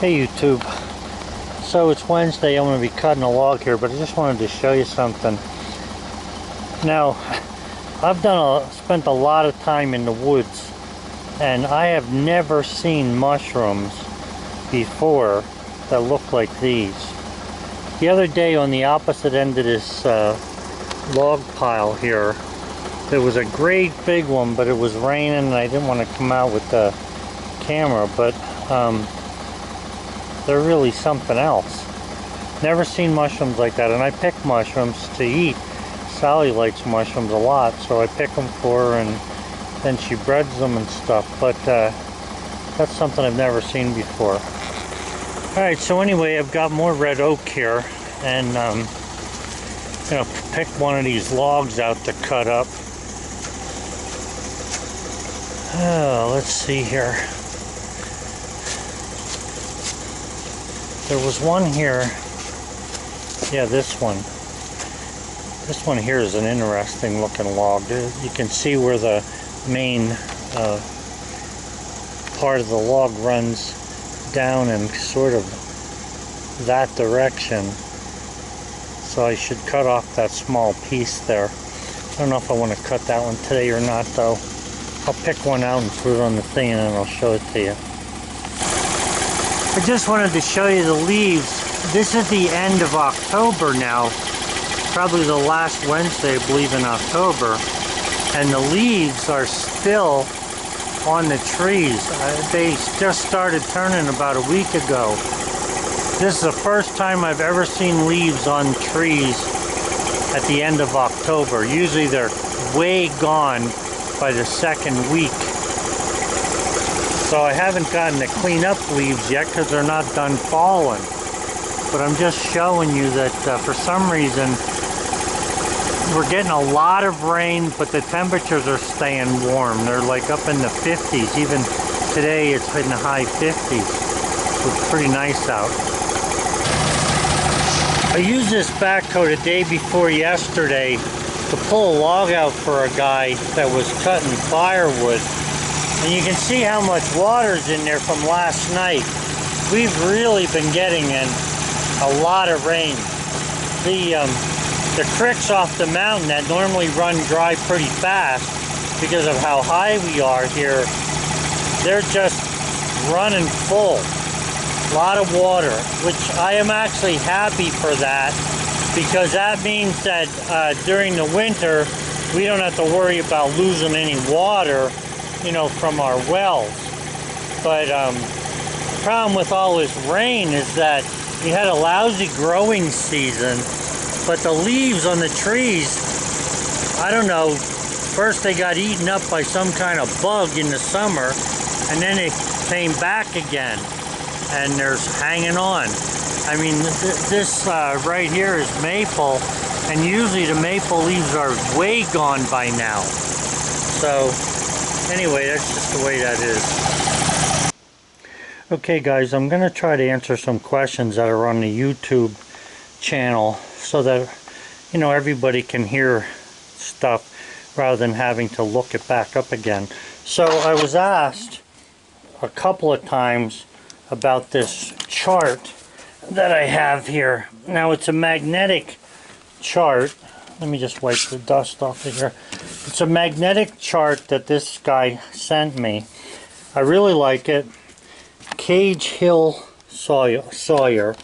Hey YouTube, so it's Wednesday. I'm going to be cutting a log here, but I just wanted to show you something. Now, I've spent a lot of time in the woods, and I have never seen mushrooms before that look like these. The other day on the opposite end of this log pile here, there was a great big one, but it was raining and I didn't want to come out with the camera, but they're really something else. Never seen mushrooms like that, and I pick mushrooms to eat. Sally likes mushrooms a lot, so I pick them for her and then she breads them and stuff, but that's something I've never seen before. Alright, so anyway, I've got more red oak here, and I'm gonna pick one of these logs out to cut up. Oh, let's see here. There was one here. Yeah, this one. This one here is an interesting looking log. You can see where the main part of the log runs down in sort of that direction. So I should cut off that small piece there. I don't know if I want to cut that one today or not though. I'll pick one out and put it on the thing and then I'll show it to you. I just wanted to show you the leaves. This is the end of October now. Probably the last Wednesday, I believe, in October. And the leaves are still on the trees. They just started turning about a week ago. This is the first time I've ever seen leaves on trees at the end of October. Usually they're way gone by the second week. So I haven't gotten to clean up leaves yet because they're not done falling. But I'm just showing you that for some reason we're getting a lot of rain, but the temperatures are staying warm. They're like up in the 50s. Even today it's in the high 50s. It's pretty nice out. I used this backhoe the day before yesterday to pull a log out for a guy that was cutting firewood. And you can see how much water's in there from last night. We've really been getting in a lot of rain. The creeks off the mountain that normally run dry pretty fast because of how high we are here, they're just running full. A lot of water, which I am actually happy for that, because that means that during the winter we don't have to worry about losing any water, you know, from our wells. But the problem with all this rain is that we had a lousy growing season, but the leaves on the trees, I don't know, first they got eaten up by some kind of bug in the summer, and then it came back again, and they're hanging on. I mean, this right here is maple, and usually the maple leaves are way gone by now. So anyway, that's just the way that is. Okay guys, I'm going to try to answer some questions that are on the YouTube channel so that, you know, everybody can hear stuff rather than having to look it back up again. So I was asked a couple of times about this chart that I have here. Now it's a magnetic chart. Let me just wipe the dust off of here. It's a magnetic chart that this guy sent me. I really like it. Cage Hill Sawyer,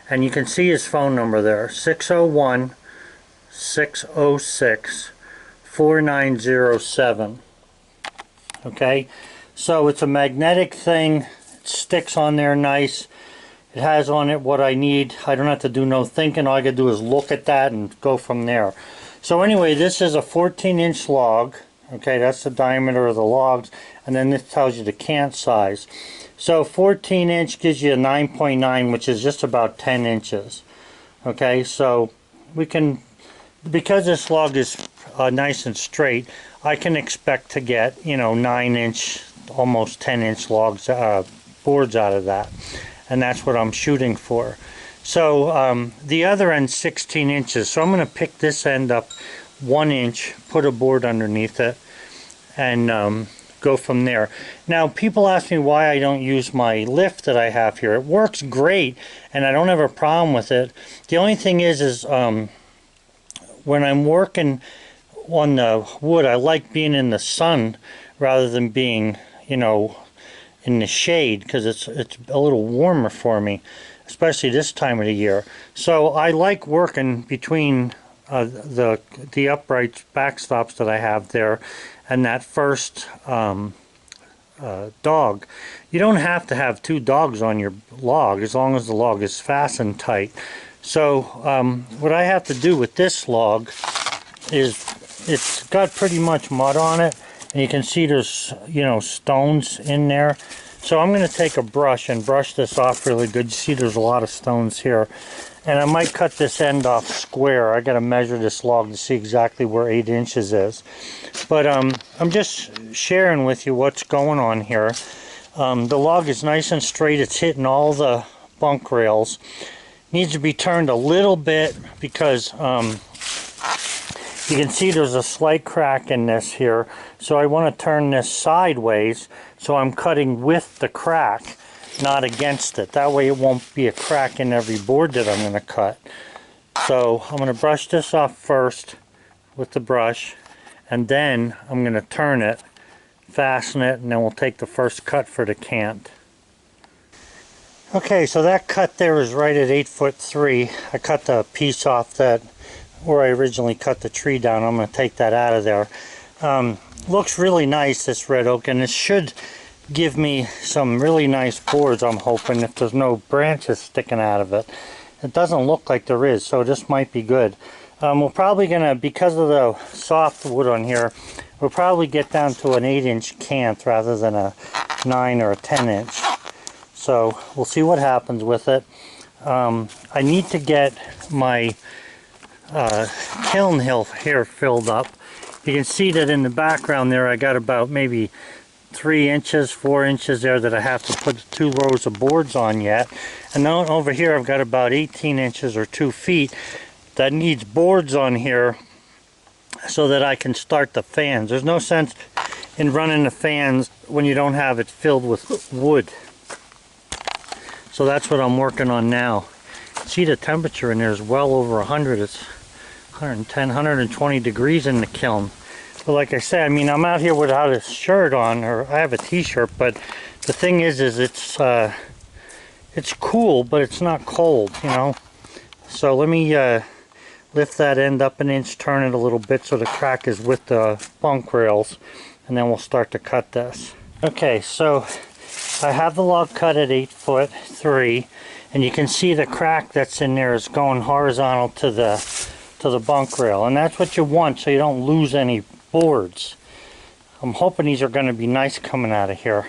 and you can see his phone number there, 601-606-4907. Okay, so it's a magnetic thing. It sticks on there nice. It has on it what I need. I don't have to do no thinking. All I gotta do is look at that and go from there. So anyway, this is a 14-inch log. Okay, that's the diameter of the logs, and then this tells you the cant size. So 14-inch gives you a 9.9, which is just about 10 inches. Okay, so we can, because this log is nice and straight, I can expect to get, you know, 9-inch, almost 10-inch logs, boards out of that. And that's what I'm shooting for. So the other end's 16 inches. So I'm going to pick this end up 1 inch, put a board underneath it, and go from there. Now, people ask me why I don't use my lift that I have here. It works great, and I don't have a problem with it. The only thing is when I'm working on the wood, I like being in the sun rather than being, you know, in the shade, because it's a little warmer for me, especially this time of the year. So I like working between the upright backstops that I have there and that first dog. You don't have to have two dogs on your log as long as the log is fastened tight. So what I have to do with this log is it's got pretty much mud on it, and you can see there's, you know, stones in there. So I'm going to take a brush and brush this off really good. You see there's a lot of stones here. And I might cut this end off square. I got to measure this log to see exactly where 8 inches is. But I'm just sharing with you what's going on here. The log is nice and straight. It's hitting all the bunk rails. Needs to be turned a little bit because you can see there's a slight crack in this here. So I want to turn this sideways, so I'm cutting with the crack, not against it. That way it won't be a crack in every board that I'm going to cut. So I'm going to brush this off first with the brush, and then I'm going to turn it, fasten it, and then we'll take the first cut for the cant. Okay, so that cut there is right at 8'3". I cut the piece off that where I originally cut the tree down. I'm going to take that out of there. Looks really nice, this red oak, and it should give me some really nice boards, I'm hoping, if there's no branches sticking out of it. It doesn't look like there is, so this might be good. We're probably going to, because of the soft wood on here, we'll probably get down to an 8-inch cant rather than a 9 or a 10-inch. So we'll see what happens with it. I need to get my kiln hill here filled up. You can see that in the background there I got about maybe 3 inches, 4 inches there that I have to put 2 rows of boards on yet. And then over here I've got about 18 inches or 2 feet that needs boards on here so that I can start the fans. There's no sense in running the fans when you don't have it filled with wood. So that's what I'm working on now. See, the temperature in there is well over 100. It's 110, 120 degrees in the kiln. But like I said, I mean, I'm out here without a shirt on, or I have a t-shirt, but the thing is it's cool, but it's not cold, you know. So let me lift that end up an inch, turn it a little bit so the crack is with the bunk rails, and then we'll start to cut this. Okay, so I have the log cut at 8'3", and you can see the crack that's in there is going horizontal to the bunk rail, and that's what you want so you don't lose any boards. I'm hoping these are going to be nice coming out of here.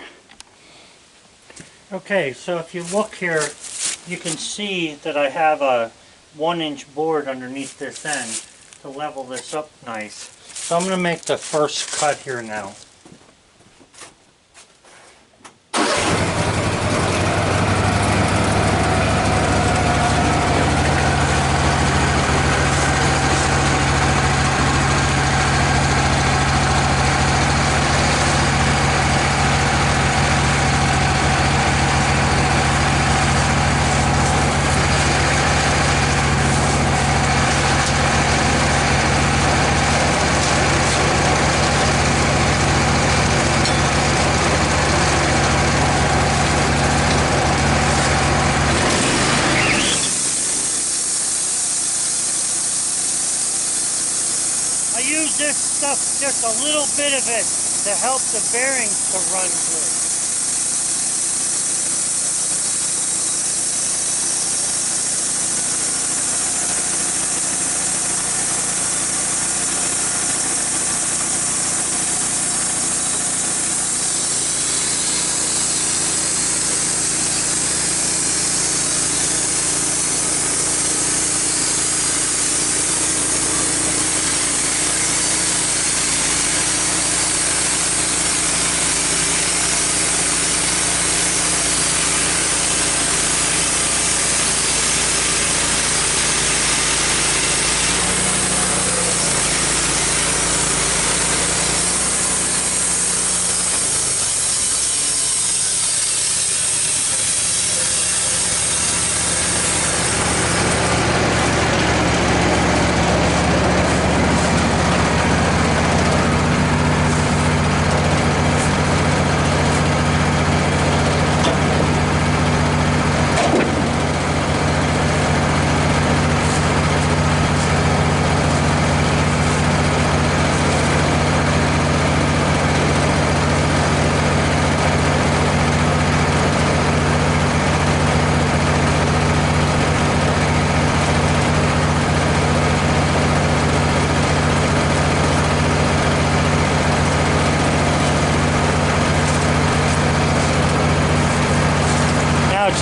Okay, so if you look here, you can see that I have a 1-inch board underneath this end to level this up nice. So I'm going to make the first cut here now. I use this stuff, just a little bit of it, to help the bearings to run good.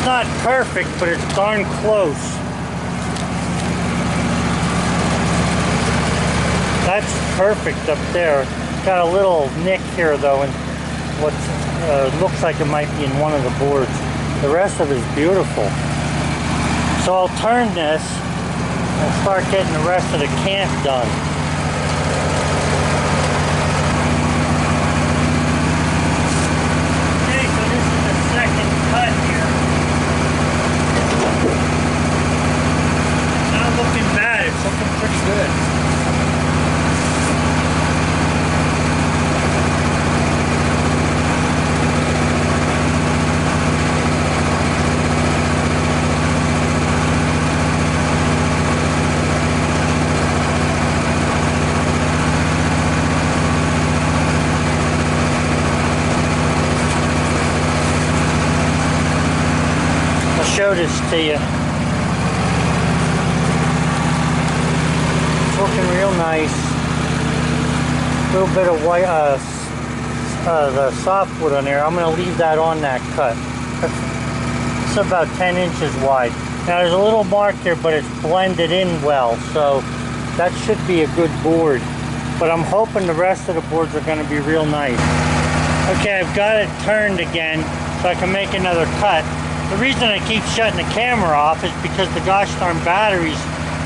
not perfect, but it's darn close. That's perfect up there. Got a little nick here though, and what looks like it might be in one of the boards. The rest of it is beautiful. So I'll turn this and start getting the rest of the camp done. Okay, so this is the second cut here. It's not looking bad, it's looking pretty good. Show this to you. It's looking real nice. A little bit of white, the softwood on there. I'm going to leave that on that cut. It's about 10 inches wide. Now there's a little mark here, but it's blended in well, so that should be a good board. But I'm hoping the rest of the boards are going to be real nice. Okay, I've got it turned again so I can make another cut. The reason I keep shutting the camera off is because the gosh darn batteries,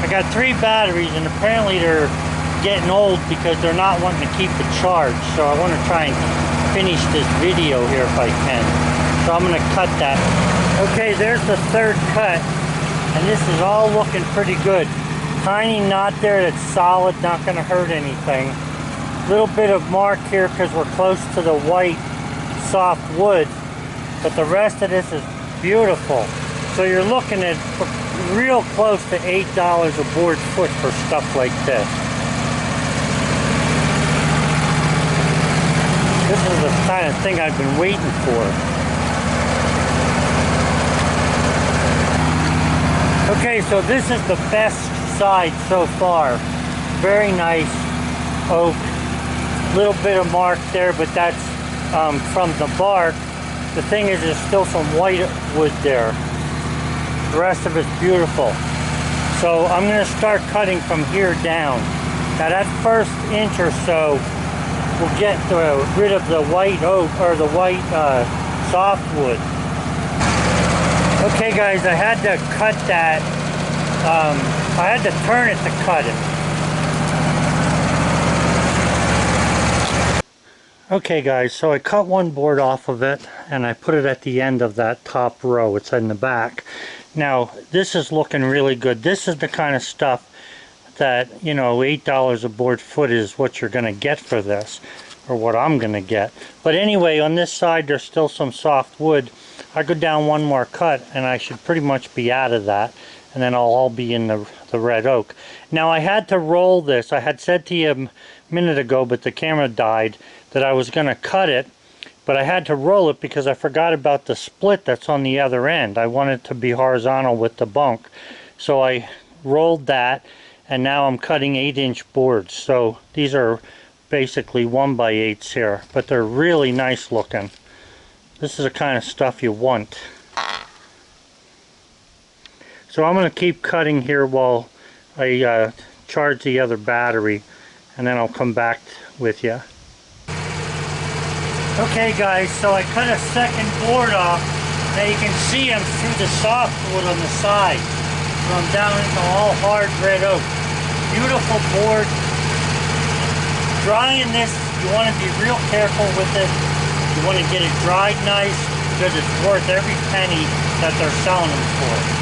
I got 3 batteries and apparently they're getting old because they're not wanting to keep it charged. So I want to try and finish this video here if I can. So I'm going to cut that. Okay, there's the third cut and this is all looking pretty good. Tiny knot there that's solid, not going to hurt anything. Little bit of mark here because we're close to the white soft wood, but the rest of this is beautiful. So you're looking at real close to $8 a board foot for stuff like this. This is the kind of thing I've been waiting for. Okay, so this is the best side so far. Very nice oak. Little bit of mark there, but that's from the bark. The thing is, there's still some white wood there. The rest of it's beautiful. So I'm going to start cutting from here down. Now that first inch or so will get rid of the white oak, or the white softwood. Okay guys, I had to cut that. I had to turn it to cut it. Okay guys, so I cut one board off of it and I put it at the end of that top row. It's in the back. Now this is looking really good. This is the kind of stuff that, you know, $8 a board foot is what you're going to get for this, or what I'm going to get. But anyway, on this side there's still some soft wood. I go down one more cut and I should pretty much be out of that, and then I'll all be in the red oak. Now I had to roll this. I had said to you a minute ago, but the camera died, that I was going to cut it, but I had to roll it because I forgot about the split that's on the other end. I wanted it to be horizontal with the bunk. So I rolled that, and now I'm cutting 8-inch boards. So these are basically 1x8s here, but they're really nice looking. This is the kind of stuff you want. So I'm going to keep cutting here while I charge the other battery, and then I'll come back with you. Okay guys, so I cut a second board off. Now you can see I'm through the softwood on the side. So I'm down into all hard red oak. Beautiful board. Drying this, you want to be real careful with it. You want to get it dried nice because it's worth every penny that they're selling them for.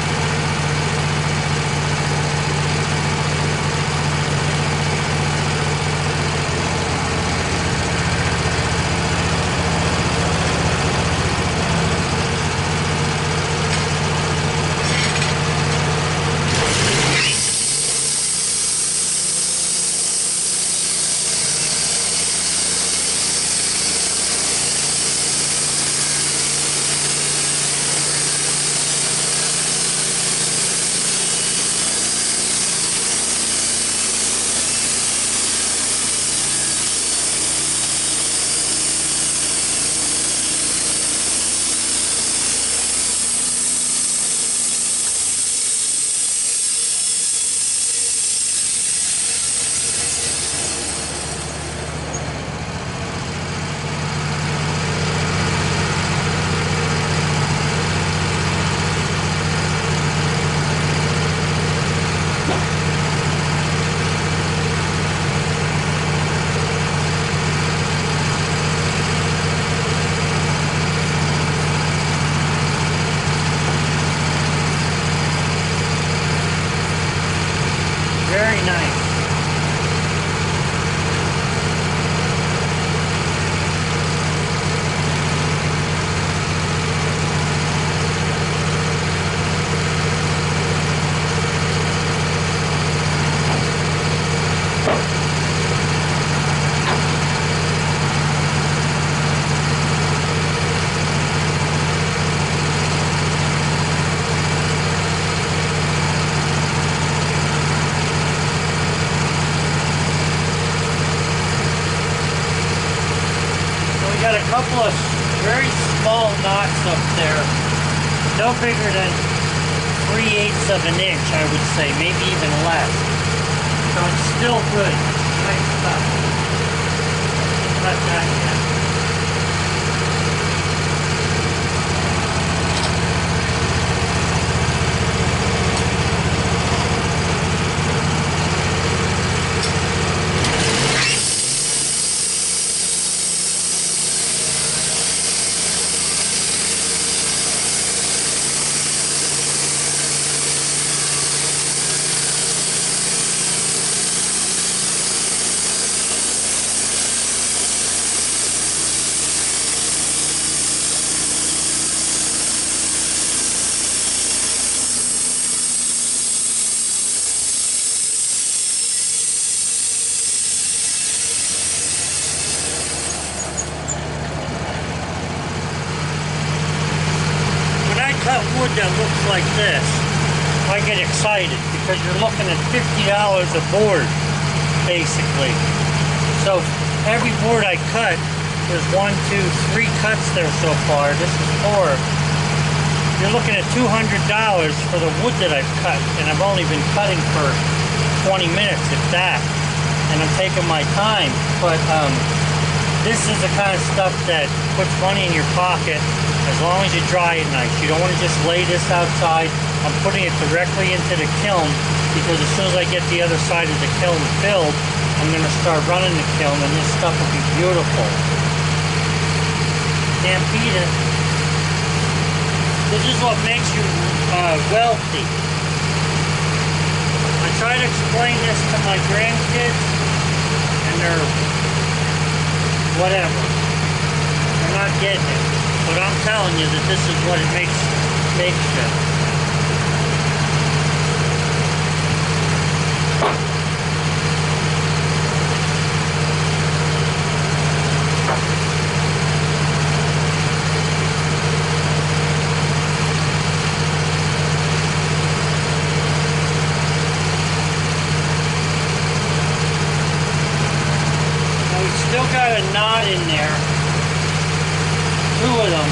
very small knots up there, no bigger than 3/8 of an inch, I would say, maybe even less. So it's still good. Nice stuff. Cut that down. Cut wood that looks like this, I get excited because you're looking at $50 a board, basically. So every board I cut, there's 1, 2, 3 cuts there so far. This is 4. You're looking at $200 for the wood that I've cut, and I've only been cutting for 20 minutes, if that. And I'm taking my time, but this is the kind of stuff that puts money in your pocket as long as you dry it nice. You don't want to just lay this outside. I'm putting it directly into the kiln because as soon as I get the other side of the kiln filled, I'm going to start running the kiln and this stuff will be beautiful. Can't beat it. This is what makes you wealthy. I try to explain this to my grandkids and they're whatever. They're not getting it. But I'm telling you that this is what it makes you. Now we still got a knot in there. 2 of them,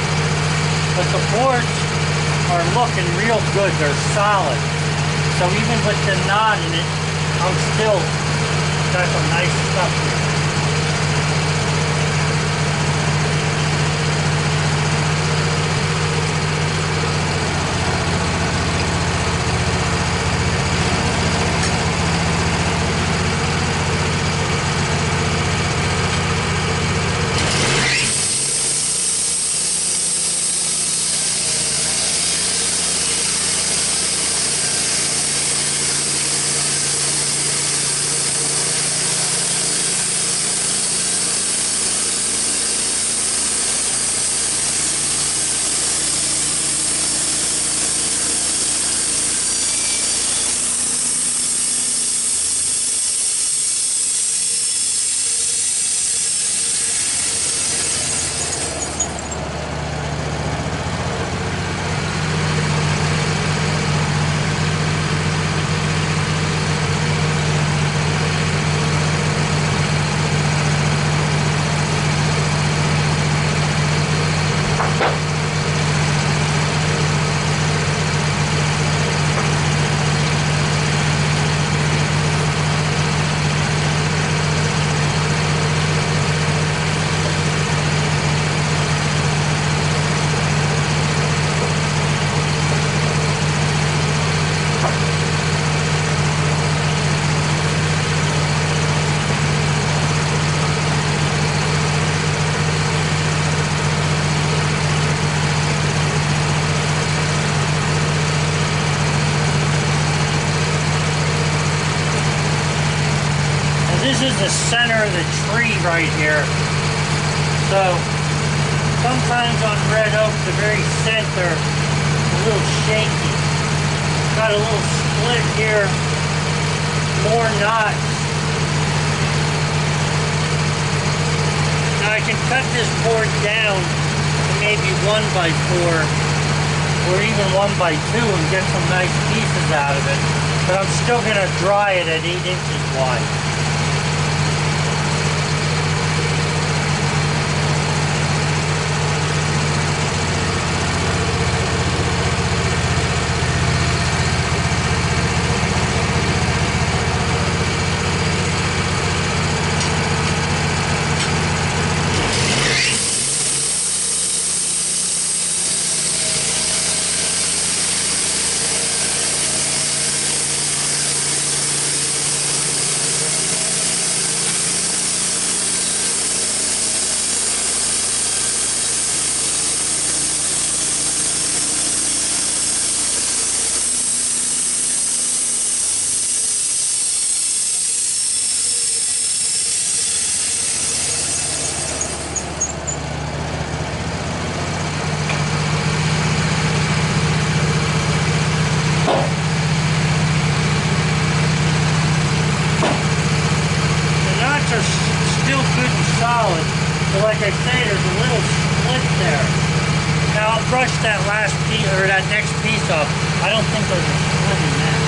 but the boards are looking real good. They're solid. So even with the knot in it, I'm still got some nice stuff here. This is the center of the tree right here. So sometimes on red oak, the very center is a little shaky. Got a little split here, more knots. Now I can cut this board down to maybe 1x4 or even 1x2 and get some nice pieces out of it. But I'm still going to dry it at 8 inches wide. like I say, there's a little split there. Now I'll brush that last piece, or that next piece off. I don't think there's a split in that.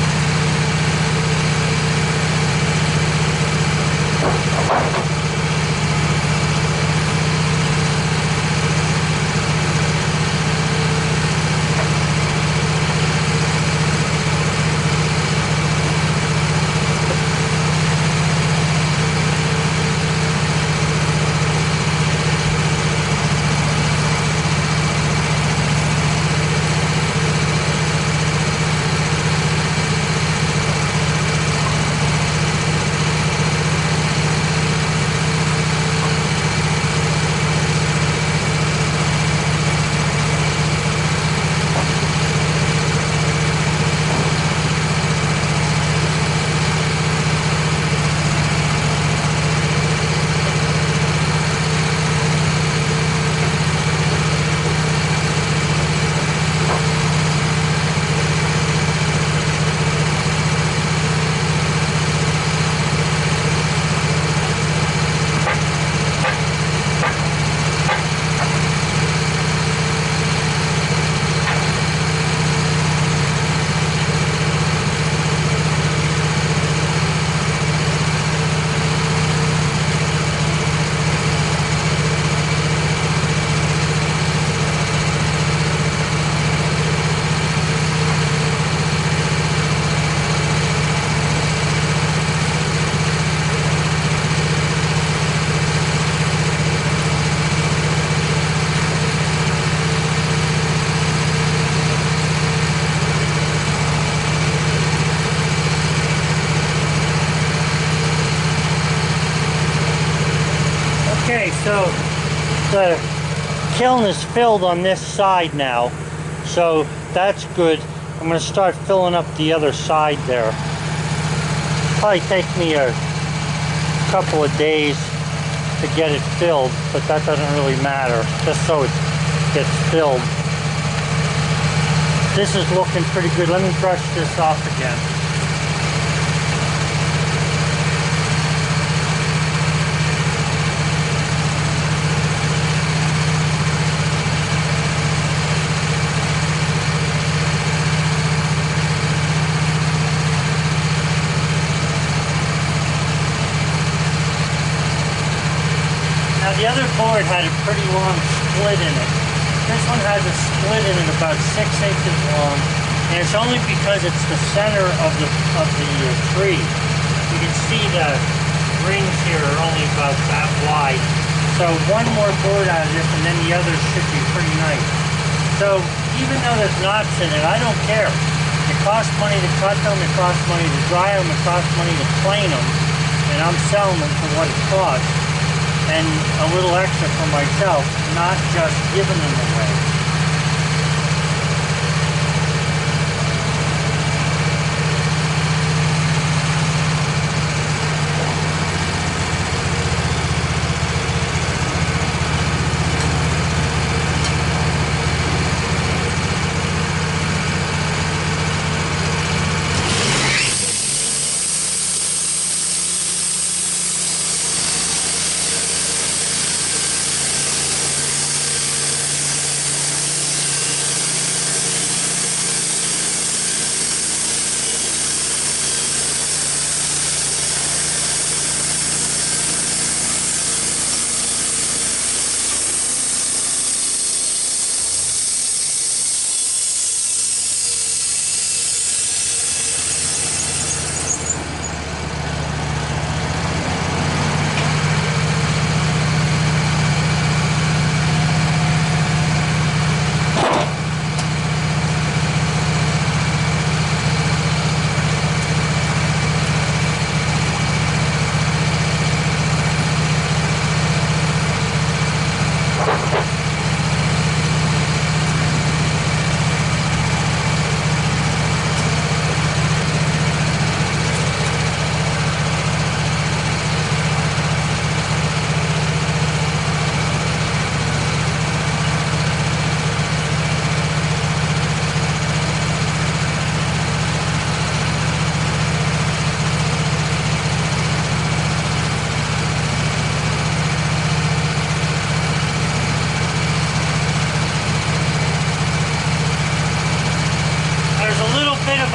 Okay, so the kiln is filled on this side now, so that's good. I'm going to start filling up the other side there. Probably take me a couple of days to get it filled, but that doesn't really matter, just so it gets filled. This is looking pretty good. Let me brush this off again. Now the other board had a pretty long split in it. This one has a split in it about 6 inches long, and it's only because it's the center of the tree. You can see the rings here are only about that wide. So one more board out of this, and then the others should be pretty nice. So even though there's knots in it, I don't care. It costs money to cut them, it costs money to dry them, it costs money to plane them, and I'm selling them for what it costs. And a little extra for myself, not just giving them away.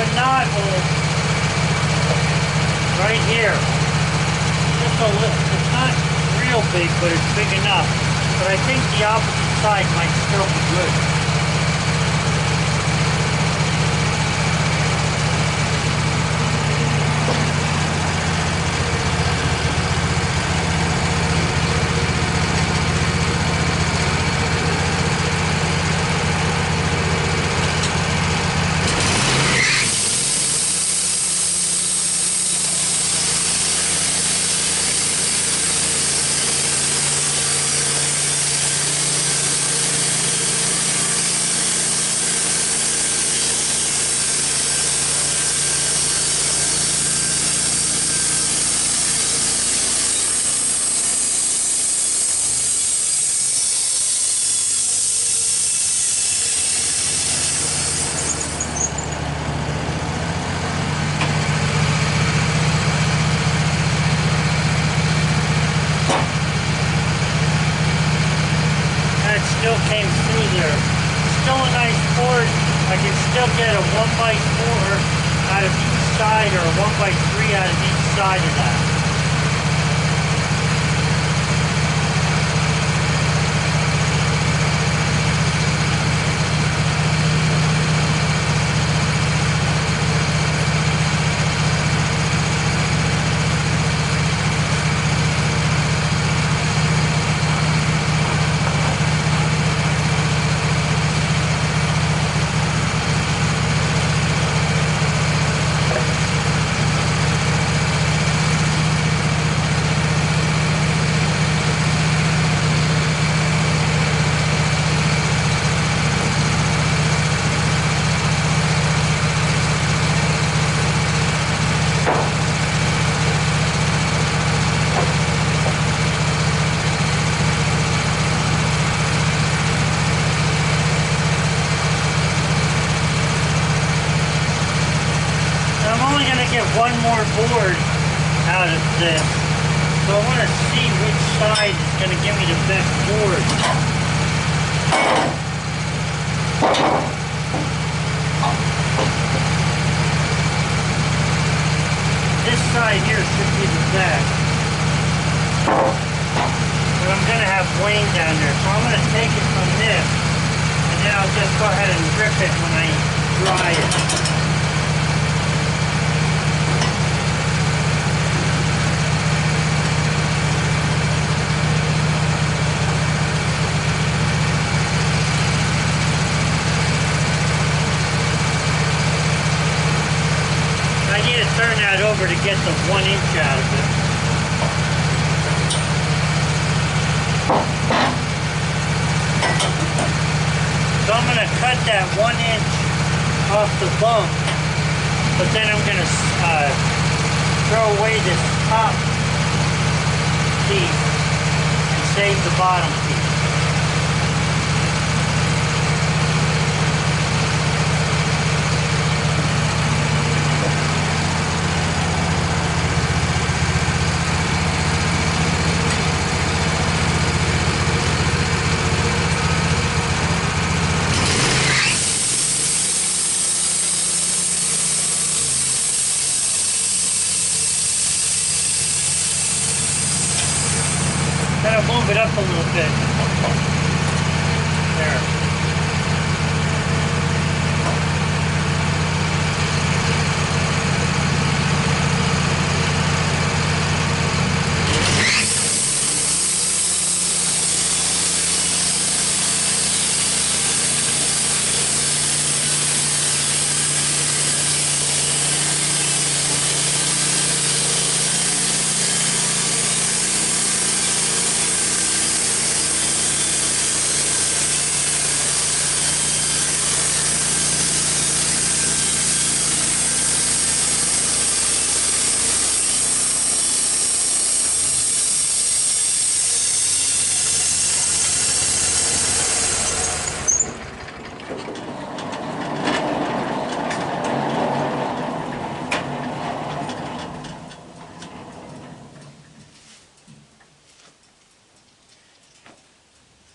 a knot hole right here. Just a little, it's not real big, but it's big enough. But I think the opposite side might still be good. Still came through there. Still a nice board. I can still get a 1x4 out of each side or a 1x3 out of each side of that. One more board out of this, so I want to see which side is going to give me the best board. This side here should be the best, but I'm going to have Wayne down there, so I'm going to take it from this, and then I'll just go ahead and rip it when I dry it. Turn that over to get the 1 inch out of it. So I'm going to cut that 1 inch off the bump, but then I'm going to throw away this top piece and save the bottom piece. Kind of move it up a little bit. There.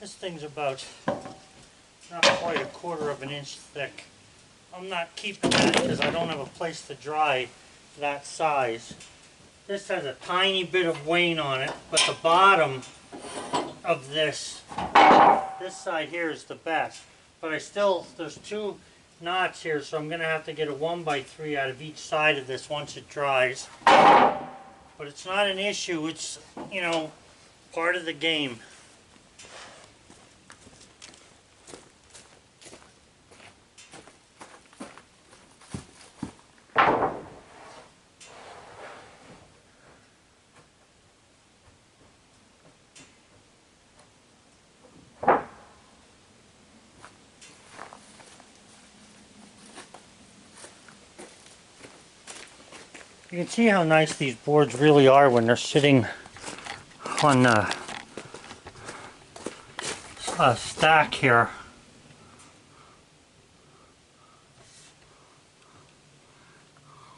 This thing's about not quite 1/4 of an inch thick. I'm not keeping that because I don't have a place to dry that size. This has a tiny bit of wane on it, but the bottom of this side here is the best. But there's two knots here, so I'm going to have to get a 1x3 out of each side of this once it dries. But it's not an issue, it's, you know, part of the game. You can see how nice these boards really are when they're sitting on a stack here.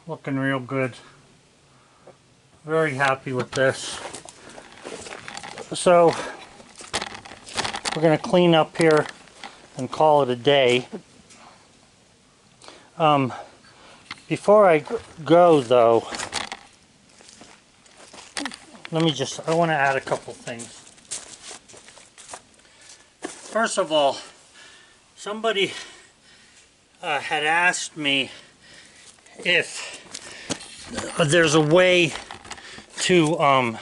Looking real good. Very happy with this. So we're going to clean up here and call it a day. Before I go though, I want to add a couple things. First of all, somebody had asked me if there's a way to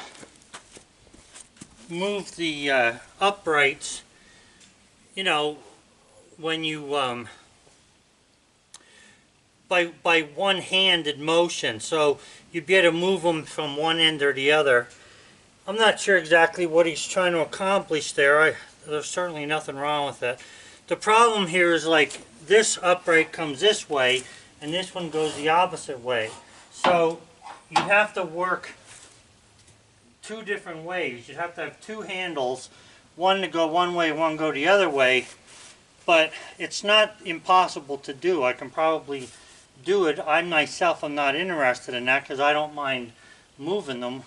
move the uprights, you know, when you by one-handed motion, so you'd be able to move them from one end or the other. I'm not sure exactly what he's trying to accomplish there. There's certainly nothing wrong with that. The problem here is, like, this upright comes this way and this one goes the opposite way. So you have to work two different ways. You have to have two handles, one to go one way, one go the other way. But it's not impossible to do. I can probably do it. I myself am not interested in that because I don't mind moving them.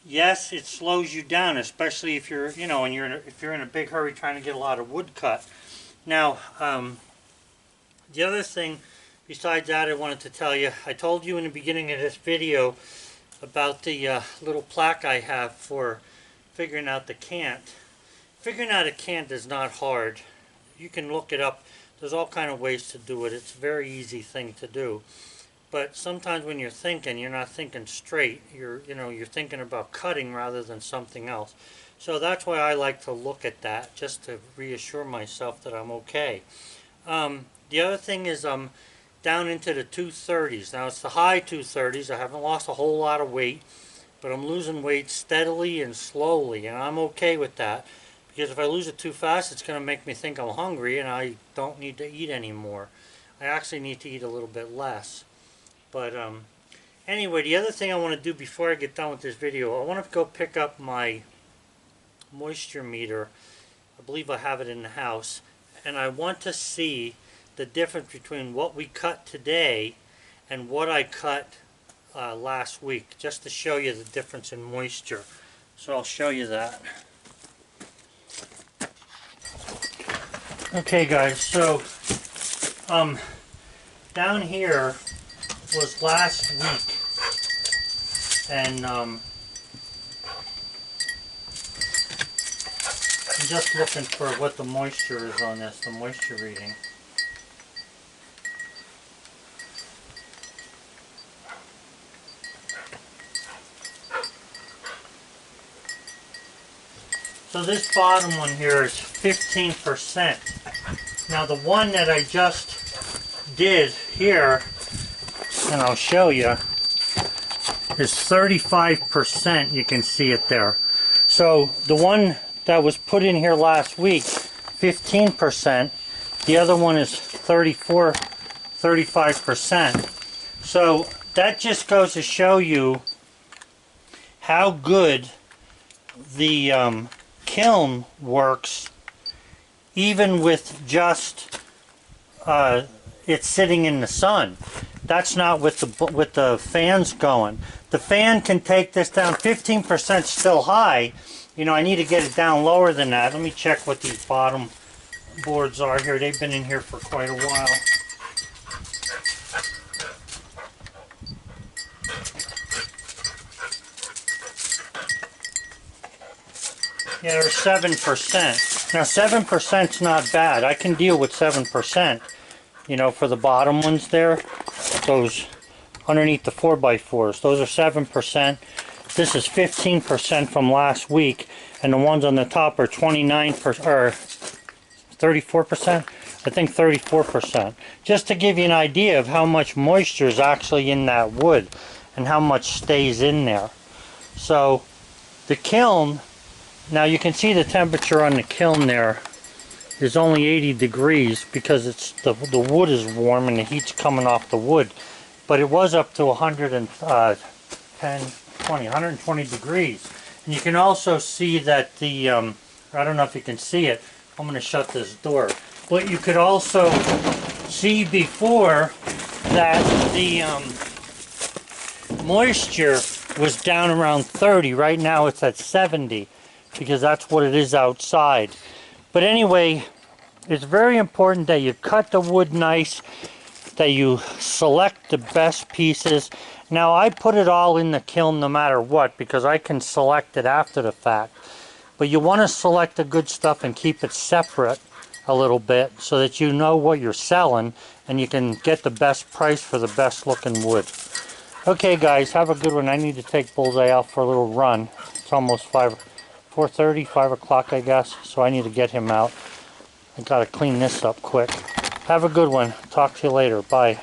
Yes, it slows you down, especially if you're, you know, if you're in a big hurry trying to get a lot of wood cut. Now, the other thing besides that I wanted to tell you, I told you in the beginning of this video about the little plaque I have for figuring out the cant. Figuring out a cant is not hard. You can look it up. There's all kind of ways to do it. It's a very easy thing to do. But sometimes when you're thinking, you're not thinking straight. You're thinking about cutting rather than something else. So that's why I like to look at that, just to reassure myself that I'm okay. The other thing is I'm down into the 230s. Now it's the high 230s. I haven't lost a whole lot of weight, but I'm losing weight steadily and slowly, and I'm okay with that. Because if I lose it too fast, it's going to make me think I'm hungry and I don't need to eat anymore. I actually need to eat a little bit less. But anyway, the other thing I want to do before I get done with this video, I want to go pick up my moisture meter. I believe I have it in the house. And I want to see the difference between what we cut today and what I cut last week, just to show you the difference in moisture. So I'll show you that. Okay guys, so down here was last week, and I'm just looking for what the moisture is on this, the moisture reading. So this bottom one here is 15%. Now the one that I just did here, and I'll show you, is 35%. You can see it there. So the one that was put in here last week, 15%. The other one is 35%. So that just goes to show you how good the kiln works, even with just it sitting in the sun. That's not with the fans going. The fan can take this down. 15% still high. You know, I need to get it down lower than that. Let me check what these bottom boards are here. They've been in here for quite a while. Yeah, they're 7%. Now 7%'s not bad. I can deal with 7%. You know, for the bottom ones there, those underneath the 4x4s, those are 7%. This is 15% from last week, and the ones on the top are 29% or 34%. I think 34%. Just to give you an idea of how much moisture is actually in that wood and how much stays in there. So the kiln, now you can see the temperature on the kiln there is only 80 degrees because it's the wood is warm and the heat's coming off the wood. But it was up to 120 degrees. And you can also see that the, I don't know if you can see it, I'm going to shut this door. But you could also see before that the moisture was down around 30. Right now it's at 70 because that's what it is outside. But anyway, it's very important that you cut the wood nice, that you select the best pieces. Now I put it all in the kiln no matter what because I can select it after the fact. But you want to select the good stuff and keep it separate a little bit so that you know what you're selling and you can get the best price for the best looking wood. Okay guys, have a good one. I need to take Bullseye out for a little run. It's almost 4:30, 5 o'clock I guess, so I need to get him out. I gotta clean this up quick. Have a good one. Talk to you later. Bye.